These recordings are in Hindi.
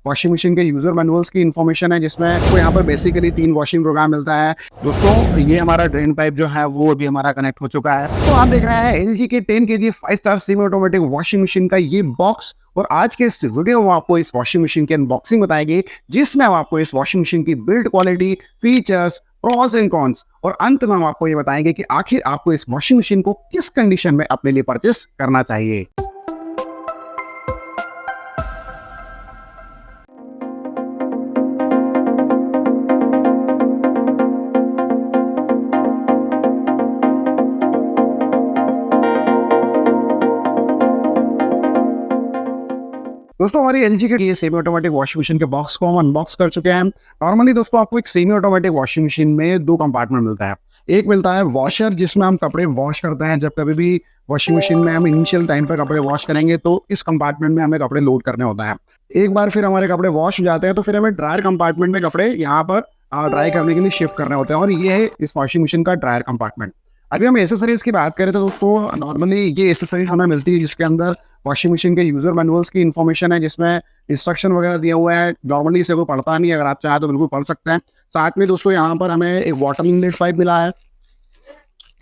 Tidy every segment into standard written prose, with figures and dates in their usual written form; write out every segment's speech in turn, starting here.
वॉशिंग मशीन के यूजर मैनुअल्स की इन्फॉर्मेशन है, जिसमें आपको यहाँ पर बेसिकली 3 वॉशिंग प्रोग्राम मिलता है। दोस्तों ये हमारा ड्रेन पाइप जो है वो अभी हमारा कनेक्ट हो चुका है। तो आप देख रहे हैं एलजी के 10 KG 5 star semi automatic washing machine का ये बॉक्स। और आज के इस वीडियो में आपको इस वॉशिंग मशीन की अनबॉक्सिंग बताएंगे, जिसमें हम आपको इस वॉशिंग मशीन की build quality, features, pros and cons और अंत में हम आपको ये बताएंगे कि आखिर आपको इस वॉशिंग मशीन को किस कंडीशन में अपने लिए परचेस करना चाहिए। दोस्तों हमारी एलजी के ये सेमी ऑटोमेटिक वॉशिंग मशीन के बॉक्स को हम अनबॉक्स कर चुके हैं। नॉर्मली दोस्तों आपको एक सेमी ऑटोमेटिक वॉशिंग मशीन में 2 कंपार्टमेंट मिलता है। एक मिलता है वॉशर, जिसमें हम कपड़े वॉश करते हैं। जब कभी भी वॉशिंग मशीन में हम इनिशियल टाइम पर कपड़े वॉश करेंगे तो इस कंपार्टमेंट में हमें कपड़े लोड करने होता है। एक बार फिर हमारे कपड़े वॉश हो जाते हैं तो फिर हमें ड्रायर कंपार्टमेंट में कपड़े यहाँ पर ड्राई करने के लिए शिफ्ट करने होते हैं, और ये है इस वॉशिंग मशीन का ड्रायर कंपार्टमेंट। अभी हम एसेसरीज की बात करें तो दोस्तों नॉर्मली ये एसेसरीज हमें मिलती है जिसके अंदर वॉशिंग मशीन के यूजर मैनुअल्स की इन्फॉर्मेशन है, जिसमें इंस्ट्रक्शन वगैरह दिए हुए हैं। नॉर्मली इसे कोई पढ़ता नहीं है, अगर आप चाहें तो बिल्कुल पढ़ सकते हैं। साथ में दोस्तों यहाँ पर हमें एक वाटर इनलेट पाइप मिला है,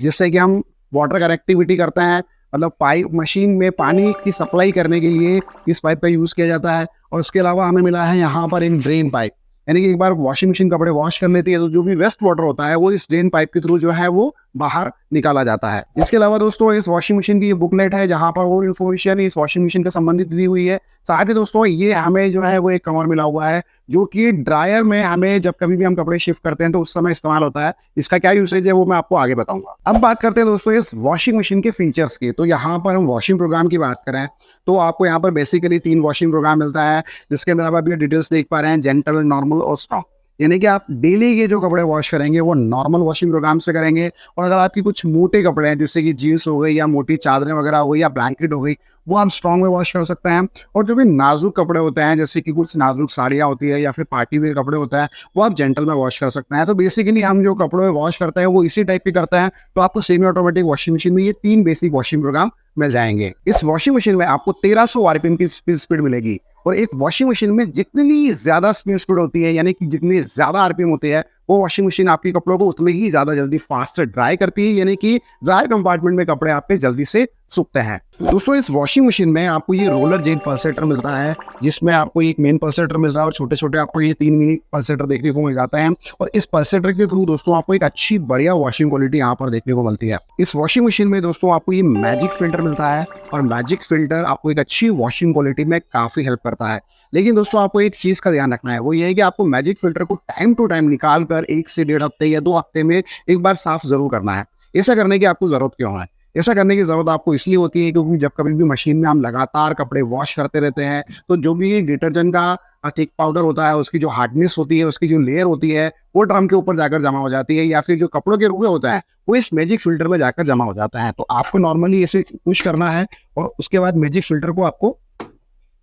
जिससे कि हम वाटर कनेक्टिविटी करते हैं। मतलब पाइप मशीन में पानी की सप्लाई करने के लिए इस पाइप का यूज़ किया जाता है। और उसके अलावा हमें मिला है यहाँ पर एक ड्रेन पाइप, यानी कि एक बार वॉशिंग मशीन कपड़े वॉश कर लेती है तो जो भी वेस्ट वाटर होता है वो इस ड्रेन पाइप के थ्रू जो है वो बाहर निकाला जाता है। इसके अलावा दोस्तों इस वॉशिंग मशीन की ये बुकलेट है, जहां पर और इन्फॉर्मेशन इस वॉशिंग मशीन के संबंधित दी हुई है। साथ ही दोस्तों ये हमें जो है वो एक कवर मिला हुआ है, जो कि ड्रायर में हमें जब कभी भी हम कपड़े शिफ्ट करते हैं तो उस समय इस्तेमाल होता है। इसका क्या यूसेज है वो मैं आपको आगे बताऊंगा। अब बात करते हैं दोस्तों इस वॉशिंग मशीन के फीचर्स की। तो यहाँ पर हम वॉशिंग प्रोग्राम की बात करें तो आपको यहाँ पर बेसिकली 3 वॉशिंग प्रोग्राम मिलता है, जिसके अंदर आप अभी डिटेल्स देख पा रहे हैं, जेंटल, नॉर्मल और स्ट्रॉन्ग। यानी कि आप डेली के जो कपड़े वॉश करेंगे वो नॉर्मल वॉशिंग प्रोग्राम से करेंगे। और अगर आपकी कुछ मोटे कपड़े हैं, जैसे कि जीन्स हो गई या मोटी चादरें वगैरह हो गई या ब्लैंकेट हो गई, वो आप स्ट्रॉन्ग में वॉश कर सकते हैं। और जो भी नाजुक कपड़े होते हैं, जैसे कि कुछ नाजुक साड़ियाँ होती है या फिर पार्टी वेयर कपड़े होते हैं, वो आप जेंटल में वॉश कर सकते हैं। तो बेसिकली हम जो कपड़े वॉश करते हैं वो इसी टाइप के करते हैं। तो आपको सेमी ऑटोमेटिक वॉशिंग मशीन में ये 3 बेसिक वॉशिंग प्रोग्राम मिल जाएंगे। इस वॉशिंग मशीन में आपको 1300 आरपीएम की स्पीड मिलेगी। और एक वॉशिंग मशीन में जितनी ज्यादा स्पीड होती है, यानी कि जितनी ज्यादा आरपीएम होती है, वो वॉशिंग मशीन आपके कपड़ों को उतने ही ज्यादा जल्दी फास्ट ड्राई करती है, यानी कि ड्राई कंपार्टमेंट में कपड़े आपके जल्दी से सूखते हैं। दोस्तों इस वॉशिंग मशीन में आपको ये रोलर जेट पल्सेटर मिलता है, जिसमें आपको एक मेन पल्सेटर मिल रहा है और छोटे छोटे आपको ये 3 मिनी पल्सेटर देखने को मिल जाते हैं। और इस पल्सेटर के थ्रू दोस्तों आपको एक अच्छी बढ़िया वॉशिंग क्वालिटी यहाँ पर देखने को मिलती है। इस वॉशिंग मशीन में दोस्तों आपको ये मैजिक फिल्टर मिलता है, और मैजिक फिल्टर आपको एक अच्छी वॉशिंग क्वालिटी में काफी हेल्प करता है। लेकिन दोस्तों आपको एक चीज का ध्यान रखना है, वो ये है कि आपको मैजिक फिल्टर को टाइम टू टाइम निकाल कर 1 से 1.5 हफ्ते या 2 हफ्ते में एक बार साफ जरूर करना है। ऐसा करने की आपको जरूरत क्यों है? ऐसा करने की जरूरत आपको इसलिए होती है क्योंकि जब कभी भी मशीन में हम लगातार कपड़े वॉश करते रहते हैं तो जो भी डिटर्जेंट का थिक पाउडर होता है, उसकी जो हार्डनेस होती है, उसकी जो लेयर होती है, वो ड्रम के ऊपर जाकर जमा हो जाती है, या फिर जो कपड़ों के रुपये होता है वो इस मैजिक फिल्टर में जाकर जमा हो जाता है। तो आपको नॉर्मली ऐसे पुश करना है और उसके बाद मैजिक फिल्टर को आपको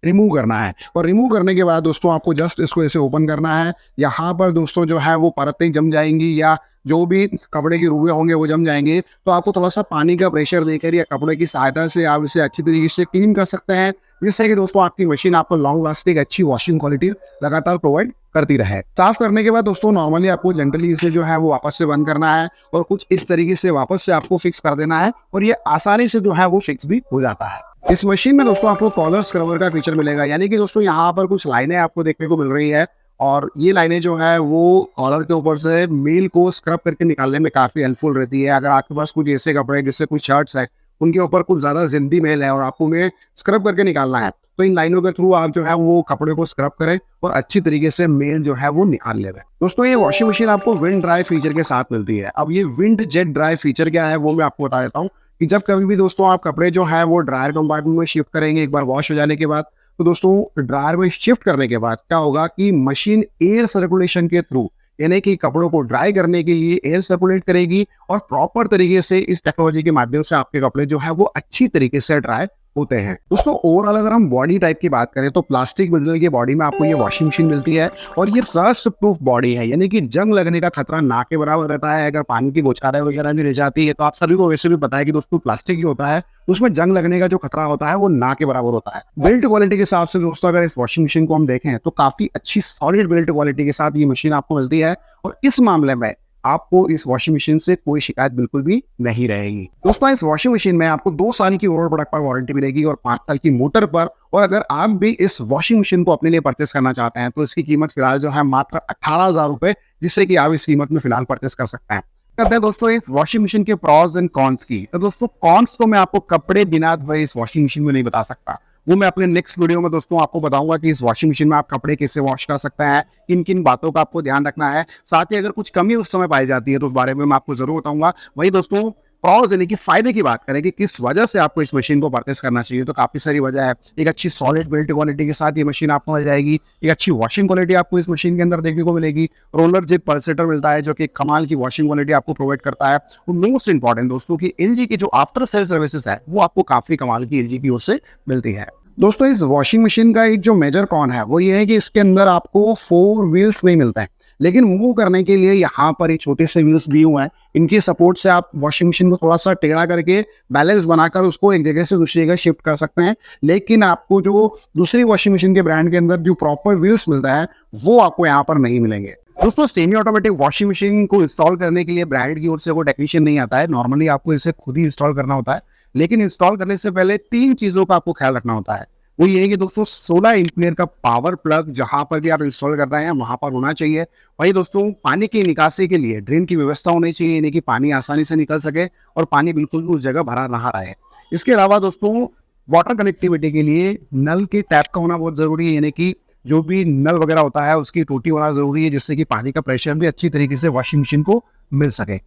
रिमूव करना है। और रिमूव करने के बाद दोस्तों आपको जस्ट इसको ऐसे ओपन करना है। यहाँ पर दोस्तों जो है वो परतें जम जाएंगी या जो भी कपड़े के रुए होंगे वो जम जाएंगे। तो आपको थोड़ा सा पानी का प्रेशर देकर या कपड़े की सहायता से आप इसे अच्छी तरीके से क्लीन कर सकते हैं, जिससे कि दोस्तों आपकी मशीन आपको लॉन्ग लास्टिंग अच्छी वॉशिंग क्वालिटी लगातार प्रोवाइड करती रहे। साफ करने के बाद दोस्तों नॉर्मली आपको जेंटली इसे जो है वो वापस से बंद करना है और कुछ इस तरीके से वापस से आपको फिक्स कर देना है, और ये आसानी से जो है वो फिक्स भी हो जाता है। इस मशीन में दोस्तों आपको कॉलर स्क्रबर का फीचर मिलेगा, यानी कि दोस्तों यहाँ पर कुछ लाइनें आपको देखने को मिल रही है, और ये लाइनें जो है वो कॉलर के ऊपर से मेल को स्क्रब करके निकालने में काफी हेल्पफुल रहती है। अगर आपके पास कुछ ऐसे कपड़े जैसे कुछ शर्ट्स है, उनके ऊपर कुछ ज्यादा जिंदी मेल है और आपको उन्हें स्क्रब करके निकालना है, तो इन लाइनों के थ्रू आप जो है वो कपड़े को स्क्रब करें और अच्छी तरीके से मेल जो है वो निकाल ले रहे। दोस्तों ये वॉशिंग मशीन आपको विंड ड्राई फीचर के साथ मिलती है। अब ये विंड जेट ड्राई फीचर क्या है वो मैं आपको बता देता हूँ कि जब कभी भी दोस्तों आप कपड़े जो है वो ड्रायर कंपार्टमेंट में शिफ्ट करेंगे एक बार वॉश हो जाने के बाद, तो दोस्तों ड्रायर में शिफ्ट करने के बाद क्या होगा कि मशीन एयर सर्कुलेशन के थ्रू, यानी कि कपड़ों को ड्राई करने के लिए एयर सर्कुलेट करेगी और प्रॉपर तरीके से इस टेक्नोलॉजी के माध्यम से आपके कपड़े जो है वो अच्छी तरीके से ड्राई होते हैं। दोस्तों ओवरऑल अगर हम बॉडी टाइप की बात करें तो प्लास्टिक मटेरियल की बॉडी में आपको ये वॉशिंग मशीन मिलती है और ये रस्ट प्रूफ बॉडी है, यानी कि जंग लगने का खतरा ना के बराबर रहता है। अगर पानी की बौछारें वगैरह भी रह जाती है तो आप सभी को वैसे भी पता है कि दोस्तों प्लास्टिक ही होता है, उसमें जंग लगने का जो खतरा होता है वो ना के बराबर होता है। बिल्ड क्वालिटी के हिसाब से दोस्तों अगर इस वॉशिंग मशीन को हम देखें तो काफी अच्छी सॉलिड बिल्ड क्वालिटी के साथ ये मशीन आपको मिलती है और इस मामले में आपको इस वॉशिंग मशीन से कोई शिकायत बिल्कुल भी नहीं रहेगी। दोस्तों इस वॉशिंग मशीन में आपको 2 साल की ओवरऑल प्रोडक्ट पर वारंटी मिलेगी और 5 साल की मोटर पर। और अगर आप भी इस वॉशिंग मशीन को अपने लिए परचेस करना चाहते हैं तो इसकी कीमत फिलहाल जो है मात्र 18,000 रुपए, जिससे कि आप इस कीमत में फिलहाल परचेस कर सकते हैं। करते हैं दोस्तों इस वॉशिंग मशीन के प्रॉस एंड कॉन्स की। तो दोस्तों कॉन्स तो मैं आपको कपड़े बिना धोए इस वॉशिंग मशीन में नहीं बता सकता, वो मैं अपने नेक्स्ट वीडियो में दोस्तों आपको बताऊंगा कि इस वॉशिंग मशीन में आप कपड़े कैसे वॉश कर सकते हैं, किन किन बातों का आपको ध्यान रखना है। साथ ही अगर कुछ कमी उस समय पाई जाती है तो उस बारे में मैं आपको जरूर बताऊंगा। वही दोस्तों प्रॉस यानी कि फायदे की बात करें कि किस वजह से आपको इस मशीन को परचेस करना चाहिए, तो काफी सारी वजह है। एक अच्छी सॉलिड बिल्ड क्वालिटी के साथ ये मशीन आपको मिल जाएगी, एक अच्छी वॉशिंग क्वालिटी आपको इस मशीन के अंदर देखने को मिलेगी, रोलर जिप पल्सेटर मिलता है जो कि कमाल की वॉशिंग क्वालिटी आपको प्रोवाइड करता है। और मोस्ट इंपॉर्टेंट दोस्तों की एलजी की जो आफ्टर सेल सर्विसेज है वो आपको काफी कमाल की एलजी की ओर से मिलती है। दोस्तों इस वॉशिंग मशीन का एक जो मेजर कॉन है वो ये है कि इसके अंदर आपको 4 व्हील्स नहीं मिलते हैं, लेकिन मूव करने के लिए यहाँ पर ये छोटे से व्हील्स दिए हुए हैं। इनकी सपोर्ट से आप वॉशिंग मशीन को थोड़ा सा टेढ़ा करके बैलेंस बनाकर उसको एक जगह से दूसरी जगह शिफ्ट कर सकते हैं। लेकिन आपको जो दूसरी वॉशिंग मशीन के ब्रांड के अंदर जो प्रॉपर व्हील्स मिलता है वो आपको यहाँ पर नहीं मिलेंगे। दोस्तों सेमी ऑटोमेटिक वॉशिंग मशीन को इंस्टॉल करने के लिए ब्रांड की ओर से वो टेक्नीशियन नहीं आता है, नॉर्मली आपको इसे खुद ही इंस्टॉल करना होता है। लेकिन इंस्टॉल करने से पहले 3 चीजों का आपको ख्याल रखना होता है। वो ये है कि दोस्तों 16 एम्पियर का पावर प्लग जहां पर भी आप इंस्टॉल कर रहे हैं वहां पर होना चाहिए। वही दोस्तों पानी की निकासी के लिए ड्रेन की व्यवस्था होनी चाहिए, यानी कि पानी आसानी से निकल सके और पानी बिल्कुल भी उस जगह भरा ना रहे। इसके अलावा दोस्तों वाटर कनेक्टिविटी के लिए नल के टैप का होना बहुत जरूरी है, यानी कि जो भी नल वगैरह होता है उसकी टोटी होना जरूरी है, जिससे कि पानी का प्रेशर भी अच्छी तरीके से वॉशिंग मशीन को मिल सके।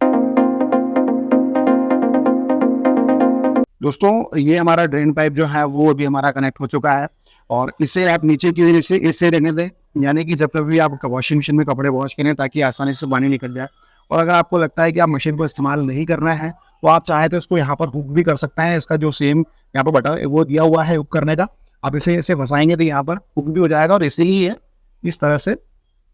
दोस्तों ये हमारा ड्रेन पाइप जो है वो अभी हमारा कनेक्ट हो चुका है और इसे आप नीचे की वजह से इससे रहने दें, यानी कि जब कभी आप वॉशिंग मशीन में कपड़े वॉश करें ताकि आसानी से पानी निकल जाए। और अगर आपको लगता है कि आप मशीन को इस्तेमाल नहीं करना है तो आप चाहे तो इसको यहाँ पर हुक भी कर सकते हैं। इसका जो सेम यहाँ पर बटन वो दिया हुआ है हुक करने का, आप इसे ऐसे फंसाएंगे तो यहाँ पर हुक भी हो जाएगा और इसीलिए इस तरह से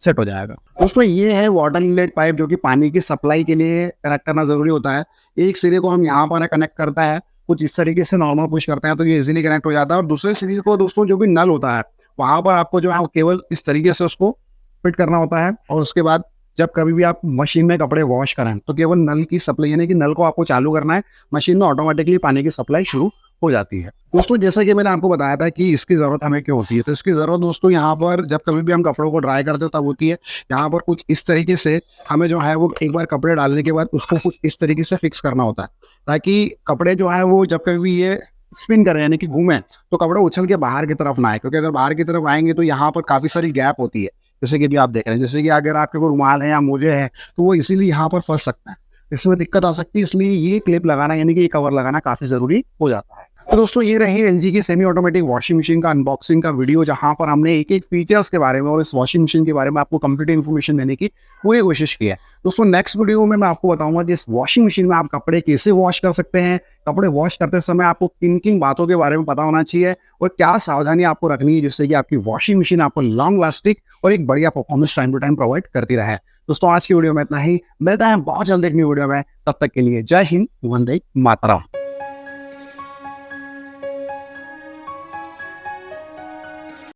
सेट हो जाएगा। दोस्तों ये है वाटर इनलेट पाइप जो कि पानी की सप्लाई के लिए कनेक्ट करना जरूरी होता है। एक सिरे को हम यहाँ पर कनेक्ट करता है, कुछ इस तरीके से नॉर्मल पुश करते हैं तो ये इजीली कनेक्ट हो जाता है। और दूसरे सिरे को दोस्तों जो भी नल होता है वहां पर आपको जो है केवल इस तरीके से उसको फिट करना होता है। और उसके बाद जब कभी भी आप मशीन में कपड़े वॉश करें तो केवल नल की सप्लाई, यानी कि नल को आपको चालू करना है, मशीन में ऑटोमेटिकली पानी की सप्लाई शुरू हो जाती है। दोस्तों जैसा कि मैंने आपको बताया था कि इसकी जरूरत हमें क्यों होती है, तो इसकी जरूरत दोस्तों यहाँ पर जब कभी भी हम कपड़ों को ड्राई करते हैं तब होती है। यहाँ पर कुछ इस तरीके से हमें जो है वो एक बार कपड़े डालने के बाद उसको कुछ इस तरीके से फिक्स करना होता है ताकि कपड़े जो है वो जब कभी भी ये स्पिन करें यानी कि घूमें तो कपड़े उछल के बाहर की तरफ ना आए, क्योंकि अगर बाहर की तरफ आएंगे तो यहाँ पर काफी सारी गैप होती है। जैसे कि अभी आप देख रहे हैं, जैसे कि अगर आपके कोई रुमाल है या मोजे हैं तो वो इसीलिए यहाँ पर फंस सकता है, इसमें दिक्कत आ सकती है। इसलिए ये क्लिप लगाना यानी कि ये कवर लगाना काफी जरूरी हो जाता है। तो दोस्तों ये रही एलजी की सेमी ऑटोमेटिक वॉशिंग मशीन का अनबॉक्सिंग का वीडियो, जहां पर हमने एक एक फीचर्स के बारे में और इस वॉशिंग मशीन के बारे में आपको कंप्लीट इन्फॉर्मेशन देने की पूरी कोशिश की है। दोस्तों नेक्स्ट वीडियो में मैं आपको बताऊंगा कि इस वॉशिंग मशीन में आप कपड़े कैसे वॉश कर सकते हैं, कपड़े वॉश करते समय आपको किन किन बातों के बारे में पता होना चाहिए और क्या सावधानी आपको रखनी है जिससे कि आपकी वॉशिंग मशीन आपको लॉन्ग लास्टिंग और एक बढ़िया performance time to time provide करती रहे। दोस्तों आज की वीडियो में इतना ही, मिलता है बहुत जल्द एक न्यू वीडियो में, तब तक के लिए जय हिंद, वंदे मातरम।